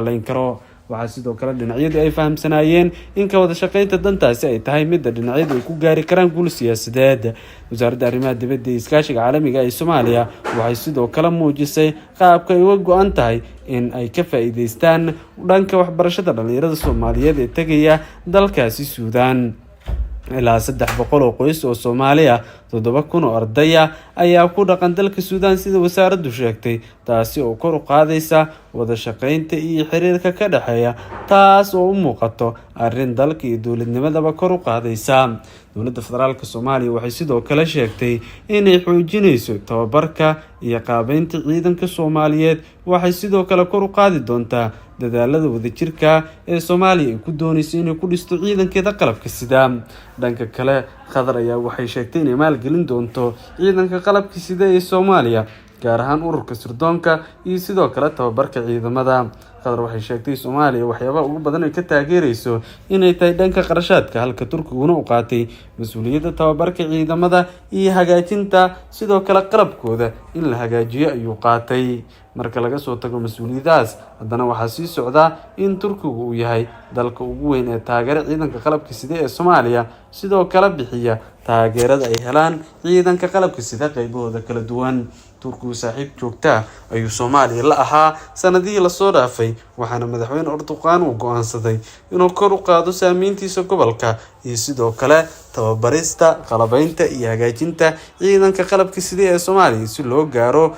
layn karo. waxaa sidoo kale dhinacyadu ay fahamsanayeen in ka wada shaqeynta dantaasi ay tahay mid dhinacyadu ay ku gaari karaan guul siyaasadeed. wasaaradda arrimaha dibadda iyo iskaashiga caalamiga ee Soomaaliya waxay sidoo kale muujisay qaabka ay uga go'an tahay in ay ka faa'iideystaan dhanka waxbarashada dhalinyarada Soomaaliyeed ee tagaya dalkaasi Suudaan. ilaa 300 oo qoys oo Soomaali ah 7,000 oo arday ayaa ku dhaqan dalka Suudaan sida wasaaraddu sheegtay, taasi oo kor u qaadaysa wada shaqeynta iyo xiriirka ka dhaxeeya, taas oo u muuqato arrin dalka iyo dowladnimadaba kor u qaadaysa. dowladda federaalka Soomaaliya waxay sidoo kale sheegtay inay xoojinayso tababarka iyo qaabeynta ciidanka Soomaaliyeed. waxay sidoo kale kor u qaadi doontaa dadaalada wadajirka ee Soomaaliya ay ku doonayso inay ku dhisto ciidankeeda qalabka sida. dhanka kale Qatar ayaa waxay sheegtay inay maalgelin doonto ciidanka qalabka sida ee Soomaaliya, gaar ahaan ururka sirdoonka iyo sidoo kale tababarka ciidamada. Qatar waxay sheegtay Soomaaliya waxyaabaha ugu badan ay ka taageerayso inay tahay dhanka qarashaadka, halka Turkiguna uu qaatay mas'uuliyadda tababarka ciidamada iyo hagaajinta sidoo kale qalabkooda in la hagaajiyo ayuu qaatay. marka laga soo tago mas'uuliyadaas, haddana waxaa sii socda in Turkigu uu yahay dalka ugu weyn ee taageera ciidanka qalabka sida ee Soomaaliya, sidoo kale bixiya taageerada ay helaan ciidanka qalabka sida qaybahooda kala duwan. Turkigu saaxiib joogta ayuu Soomaaliya la ahaa sanadihii la soo dhaafay, waxaana madaxweyne Erdogan uu go'aansaday inuu kor u qaado saameyntiisa gobolka iyo sidoo kale tababarista, qalabaynta iyo hagaajinta ciidanka qalabka sida ee Soomaaliya si loo gaaro